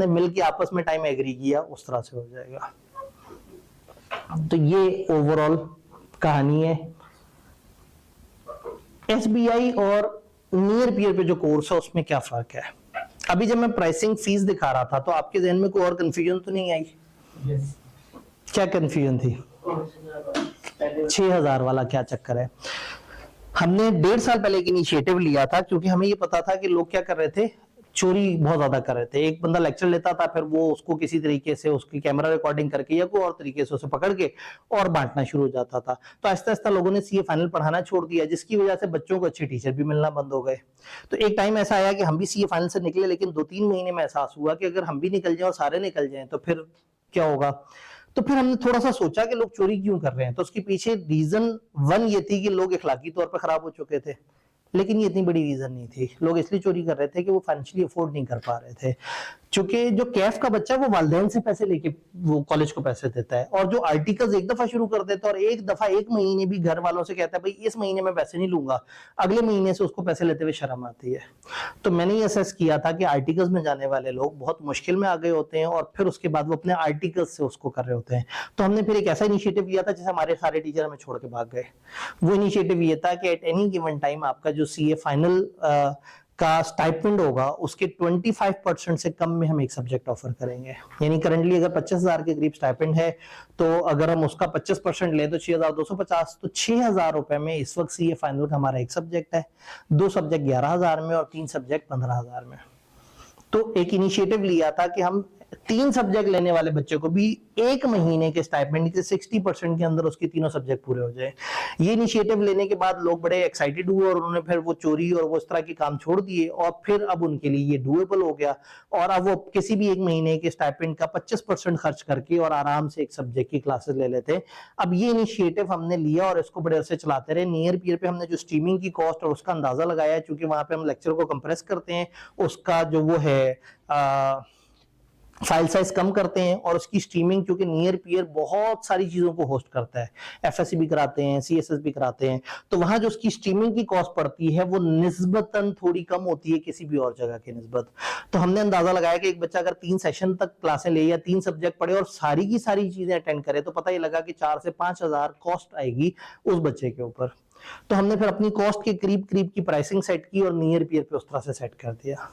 मिल के आपस में टाइम एग्री किया, उस तरह से हो जाएगा। तो ये ओवरऑल कहानी है। एसबीआई और नियर पीयर पे जो कोर्स है उसमें क्या फर्क है? अभी जब मैं प्राइसिंग फीस दिखा रहा था तो आपके जहन में कोई और कंफ्यूजन तो नहीं आई? क्या कंफ्यूजन थी? 6000 वाला क्या चक्कर है? हमने 1.5 साल पहले एक इनिशिएटिव लिया था, क्योंकि हमें ये पता था कि लोग क्या कर रहे थे, चोरी बहुत ज्यादा कर रहे थे। एक बंदा लेक्चर लेता था, फिर वो उसको किसी तरीके से उसकी कैमरा रिकॉर्डिंग करके या कोई और तरीके से उसे पकड़ के और बांटना शुरू हो जाता था। तो आहिस्ता आहिस्ता लोगों ने सीए फाइनल पढ़ाना छोड़ दिया, जिसकी वजह से बच्चों को अच्छे टीचर भी मिलना बंद हो गए। तो एक टाइम ऐसा आया कि हम भी सीए फाइनल से निकले, लेकिन 2-3 महीने में एहसास हुआ कि अगर हम भी निकल जाए और सारे निकल जाएं तो फिर क्या होगा। तो फिर हमने थोड़ा सा सोचा कि लोग चोरी क्यों कर रहे हैं। तो उसके पीछे रीजन 1 ये थी कि लोग इखलाकी तौर पर खराब हो चुके थे, लेकिन ये इतनी बड़ी रीजन नहीं थी। लोग इसलिए चोरी कर रहे थे कि वो फाइनेंशियली अफोर्ड नहीं कर पा रहे थे। चूंकि जो कैफ का बच्चा वो वालिदैन से पैसे लेके वो कॉलेज को पैसे देता है, और जो आर्टिकल्स एक दफा शुरू कर देता है और एक दफा एक महीने भी घर वालों से कहता है भाई इस महीने में पैसे नहीं लूंगा, अगले महीने से उसको पैसे लेते हुए शर्म आती है। तो मैंने ये असेस किया था कि आर्टिकल्स में जाने वाले लोग बहुत मुश्किल में आ गए होते हैं, और फिर उसके बाद वो अपने आर्टिकल्स से उसको कर रहे होते हैं। तो हमने फिर एक ऐसा इनिशिएटिव लिया था जिसे हमारे सारे टीचर हमें छोड़ के भाग गए। वो इनिशिएटिव ये था कि एट एनी गिवन टाइम आपका जो सीए फाइनल का स्टाइपेंड होगा उसके 25% से कम में हम एक सब्जेक्ट ऑफर करेंगे। यानी करंटली अगर 25,000 के करीब स्टाइपेंड है, तो अगर हम उसका 25% ले तो 6,250, तो 6,000 रुपए में इस वक्त सीए फाइनल का हमारा एक सब्जेक्ट है, 2 सब्जेक्ट 11,000 में और 3 सब्जेक्ट 15,000 में। तो एक इनिशिएटिव लिया था कि हम 3 सब्जेक्ट लेने वाले बच्चे को भी एक महीने के स्टाइपेंड के 60% के अंदर उसके तीनों सब्जेक्ट पूरे हो जाए। ये इनिशिएटिव लेने के बाद लोग बड़े एक्साइटेड हुए और उन्होंने फिर वो चोरी और वो इस तरह के काम छोड़ दिए, और फिर अब उनके लिए ये डूएबल हो गया। और अब वो किसी भी एक महीने के स्टाइपेंड का 25% खर्च करके और आराम से एक सब्जेक्ट की क्लासेस ले लेते हैं। अब ये इनिशिएटिव हमने लिया और इसको बड़े अरसे चलाते रहे। नियर पीयर पे हमने जो स्ट्रीमिंग की कॉस्ट और उसका अंदाजा लगाया, क्योंकि वहां पे हम लेक्चर को कंप्रेस करते हैं, उसका जो वो है फाइल साइज कम करते हैं, और उसकी स्ट्रीमिंग क्योंकि नियर पीयर बहुत सारी चीजों को होस्ट करता है, एफएससी भी कराते हैं, सीएसएस भी कराते हैं, तो वहां जो उसकी स्ट्रीमिंग की कॉस्ट पड़ती है वो निस्बतन थोड़ी कम होती है किसी भी और जगह की निस्बत। तो हमने अंदाजा लगाया कि एक बच्चा अगर 3 सेशन तक क्लासें ले या 3 सब्जेक्ट पढ़े और सारी की सारी चीजें अटेंड करे, तो पता ही लगा कि 4 से 5,000 कॉस्ट आएगी उस बच्चे के ऊपर। तो हमने फिर अपनी कॉस्ट के करीब करीब की प्राइसिंग सेट की और नियर पीयर पे उस तरह से सेट कर दिया।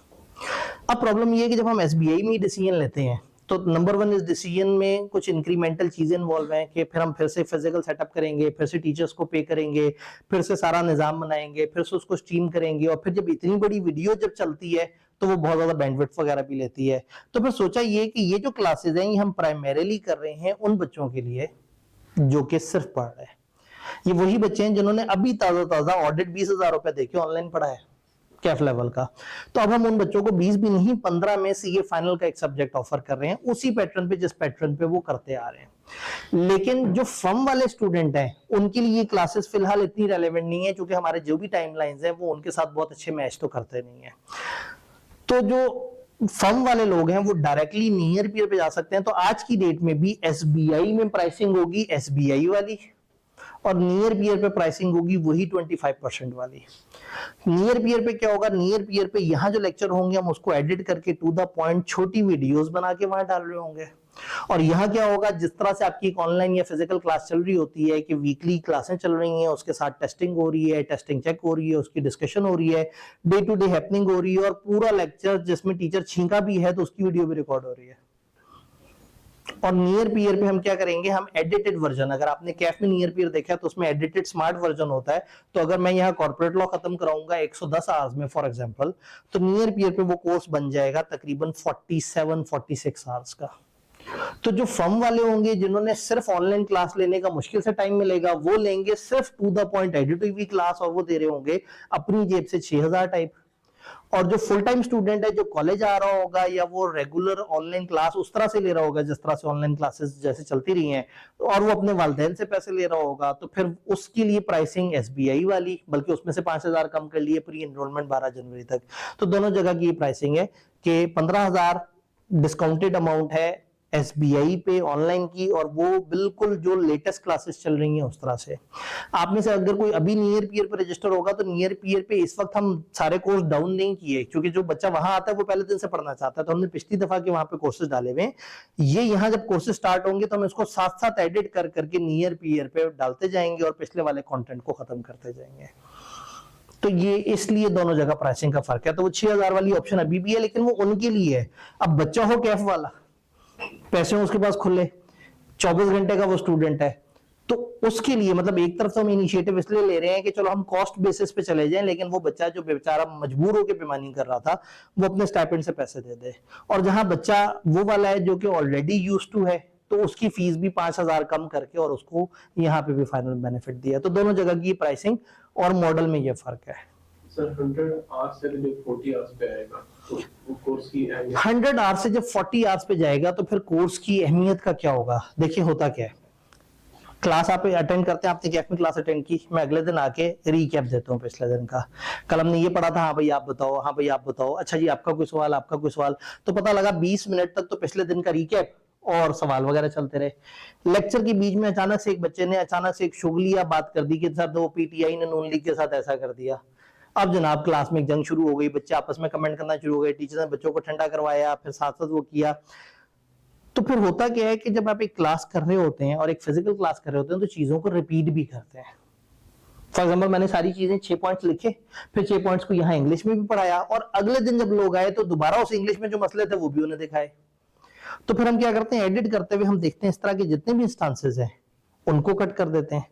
अब प्रॉब्लम ये है कि जब हम एसबीआई में डिसीजन लेते हैं तो नंबर 1 इस डिसीजन में कुछ इंक्रीमेंटल चीजें इन्वॉल्व हैं कि फिर हम फिर से फिजिकल सेटअप करेंगे, फिर से टीचर्स को पे करेंगे, फिर से सारा निजाम बनाएंगे, फिर से उसको स्ट्रीम करेंगे, और फिर जब इतनी बड़ी वीडियो जब चलती है तो वो बहुत ज्यादा बैंडविड्थ वगैरह भी लेती है। तो फिर सोचा ये कि ये जो क्लासेस हैं ये हम प्राइमरीली कर रहे हैं उन बच्चों के लिए जो कि सिर्फ पढ़ रहे हैं। ये वही बच्चे हैं जिन्होंने अभी ताजा ताजा ऑडिट 20,000 रुपए देके ऑनलाइन पढ़ा है कैफ लेवल का। तो अब हम उन बच्चों को 20 भी नहीं 15 में सीए फाइनल का एक सब्जेक्ट ऑफर कर रहे हैं, उसी पैटर्न पे जिस पैटर्न पे वो करते आ रहे हैं। लेकिन जो फर्म वाले स्टूडेंट हैं उनके लिए क्लासेस फिलहाल इतनी रेलेवेंट नहीं है, क्योंकि हमारे जो भी टाइमलाइंस हैं वो उनके साथ बहुत अच्छे मैच तो करते नहीं है। तो जो फर्म वाले लोग हैं वो डायरेक्टली नियर पीयर पे जा सकते हैं। तो आज की डेट में भी एसबीआई में प्राइसिंग होगी एसबीआई वाली, और नियर पीयर पे प्राइसिंग होगी वही 25% वाली। नियर पीयर पे क्या होगा, नियर पीयर पे यहां जो लेक्चर होंगे हम उसको एडिट करके टू द पॉइंट छोटी वीडियोस बना के वहां डाल रहे होंगे। और यहाँ क्या होगा, जिस तरह से आपकी एक ऑनलाइन या फिजिकल क्लास चल रही होती है कि वीकली क्लासें चल रही हैं, उसके साथ टेस्टिंग हो रही है, टेस्टिंग चेक हो रही है, उसकी डिस्कशन हो रही है, डे टू डे हैपनिंग हो रही है, और पूरा लेक्चर जिसमें टीचर छींका भी है तो उसकी वीडियो भी रिकॉर्ड हो रही है। और नियर पीयर पे हम क्या करेंगे, हम एडिटेड वर्जन, अगर आपने कैफ में नियर पीयर देखा तो उसमें एडिटेड स्मार्ट वर्जन होता है। तो अगर मैं यहाँ कॉर्पोरेट लॉ खत्म कराऊंगा 110 आवर्स में फॉर एग्जांपल, तो नियर पीयर पे वो कोर्स बन जाएगा तकरीबन 47-46 आवर्स का। तो जो फर्म वाले होंगे जिन्होंने सिर्फ ऑनलाइन क्लास लेने का मुश्किल से टाइम मिलेगा, वो लेंगे सिर्फ टू द पॉइंट एडिट हुई क्लास, और वो दे रहे होंगे अपनी जेब से 6,000 टाइप। और जो फुल टाइम स्टूडेंट है जो कॉलेज आ रहा होगा या वो रेगुलर ऑनलाइन क्लास उस तरह से ले रहा होगा जिस तरह से ऑनलाइन क्लासेस जैसे चलती रही हैं, और वो अपने वालिदैन से पैसे ले रहा होगा, तो फिर उसके लिए प्राइसिंग एसबीआई वाली, बल्कि उसमें से 5,000 कम कर लिए प्री एनरोलमेंट 12 जनवरी तक। तो दोनों जगह की प्राइसिंग है कि 15,000 डिस्काउंटेड अमाउंट है SBI पे ऑनलाइन की, और वो बिल्कुल जो लेटेस्ट क्लासेस चल रही हैं उस तरह से। आप में से अगर कोई अभी नियर पीयर पे रजिस्टर होगा तो नियर पीयर पे इस वक्त हम सारे कोर्स डाउन नहीं किए, क्योंकि जो बच्चा वहां आता है वो पहले दिन से पढ़ना चाहता है, तो हमने पिछली दफा के वहां पे कोर्सेज डाले हुए। ये यहाँ जब कोर्सेज स्टार्ट होंगे तो हम इसको साथ साथ एडिट कर करके नियर पीयर पे डालते जाएंगे और पिछले वाले कंटेंट को खत्म करते जाएंगे। तो ये इसलिए दोनों जगह प्राइसिंग का फर्क है। तो वो 6000 वाली ऑप्शन अभी भी है, लेकिन वो उनके लिए है। अब बच्चा हो कैफ वाला, पैसे उसके पास खुले, 24 घंटे का वो स्टूडेंट है, तो उसके लिए मतलब एक तरफ तो हम इनिशिएटिव इसलिए ले रहे हैं कि चलो हम कॉस्ट बेसिस पे चले जाएं, लेकिन वो बच्चा जो बेचारा मजबूर होकर बेईमानी कर रहा था वो अपने स्टाइपेंड से पैसे दे दे। और जहां बच्चा वो वाला है जो कि ऑलरेडी यूज्ड टू है, तो उसकी फीस भी 5000 कम करके और उसको यहाँ पे भी फाइनल बेनिफिट दिया। तो दोनों जगह की प्राइसिंग और मॉडल में ये फर्क है। सर 100 आवर्स से जब 40 आवर्स पे आएगा तो कोर्स की 100 आवर्स से जब 40 आवर्स पे जाएगा तो फिर कोर्स की अहमियत का क्या होगा? देखिए होता क्या है, क्लास आप अटेंड करते हैं, आपने कैफ में क्लास अटेंड की, मैं अगले दिन आके रीकैप देता हूँ पिछले दिन का, कल हमने ये पढ़ा था, हाँ भाई आप बताओ, हाँ भाई आप बताओ, अच्छा जी आपका कोई सवाल, आपका कोई सवाल, तो पता लगा 20 मिनट तक तो पिछले दिन का रीकैप और सवाल वगैरह चलते रहे। लेक्चर के बीच में अचानक से एक बच्चे ने अचानक से एक शुगलिया बात कर दी कि सर वो पीटीआई ने नून लीग के साथ ऐसा कर दिया। अब जनाब क्लास में जंग शुरू हो गई, बच्चे आपस में कमेंट करना शुरू हो गए, टीचर ने बच्चों को ठंडा करवाया, फिर साथ साथ वो किया। तो फिर होता क्या है कि जब आप एक क्लास कर रहे होते हैं और एक फिजिकल क्लास कर रहे होते हैं तो चीजों को रिपीट भी करते हैं। फॉर एग्जाम्पल मैंने सारी चीजें 6 पॉइंट्स लिखे, फिर 6 पॉइंट्स को यहाँ इंग्लिश में भी पढ़ाया, और अगले दिन जब लोग आए तो दोबारा उस इंग्लिश में जो मसले थे वो भी उन्हें दिखाए। तो फिर हम क्या करते हैं, एडिट करते हुए हम देखते हैं इस तरह के जितने भी इंस्टांसेस हैं उनको कट कर देते हैं।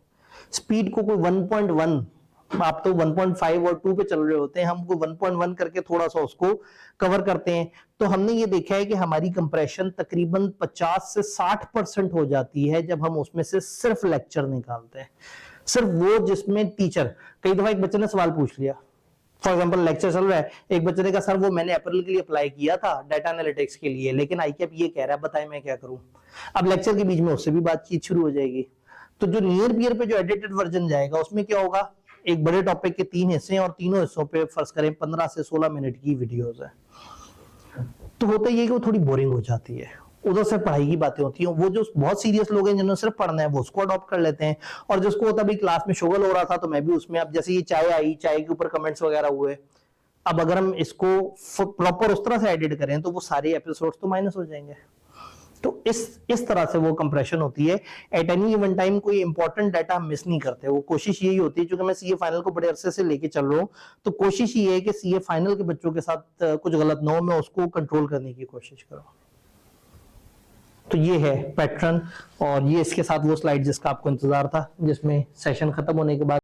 स्पीड को कोई 1.1, आप तो 1.5 और 2 पे चल रहे होते हैं, हमको 1.1 करके थोड़ा सा उसको कवर करते हैं। तो हमने ये देखा है कि हमारी कंप्रेशन तकरीबन 50 से 60% हो जाती है जब हम उसमें से सिर्फ लेक्चर निकालते हैं, सिर्फ वो जिसमें टीचर, कई दफा एक बच्चे ने सवाल पूछ लिया, फॉर एग्जाम्पल लेक्चर चल रहा है, एक बच्चे ने कहा सर वो मैंने अप्रैल के लिए अप्लाई किया था डाटा एनालिटिक्स के लिए, लेकिन आईकैप ये कह रहा है बताएं मैं क्या करूं। अब लेक्चर के बीच में उससे भी बातचीत शुरू हो जाएगी। तो जो नियर पियर पे जो एडिटेड वर्जन जाएगा उसमें क्या होगा, एक बड़े टॉपिक के 3 हिस्से हैं और तीनों हिस्सों पे फर्ज करें 15 से 16 मिनट की वीडियोस है। तो होता ये कि वो थोड़ी बोरिंग हो जाती है, उधर से पढ़ाई की बातें होती हैं, वो जो बहुत सीरियस लोग हैं जिन्होंने सिर्फ पढ़ना है वो उसको अडॉप्ट कर लेते हैं, और जिसको होता भी क्लास में शोगल हो रहा था तो मैं भी उसमें, अब जैसे ये चाय आई, चाय के ऊपर कमेंट्स वगैरह हुए, अब अगर हम इसको प्रॉपर उस तरह से एडिट करें तो वो सारे एपिसोड्स तो माइनस हो जाएंगे। तो इस तरह से वो कंप्रेशन होती है। एट एनी इवन टाइम कोई इंपॉर्टेंट डाटा हम मिस नहीं करते, वो कोशिश यही होती है, क्योंकि मैं सीए फाइनल को बड़े अरसे से लेके चल रहा हूँ, तो कोशिश ये है कि सीए फाइनल के बच्चों के साथ कुछ गलत ना हो, मैं उसको कंट्रोल करने की कोशिश करूँ। तो ये है पैटर्न, और ये इसके साथ वो स्लाइड जिसका आपको इंतजार था, जिसमें सेशन खत्म होने के बाद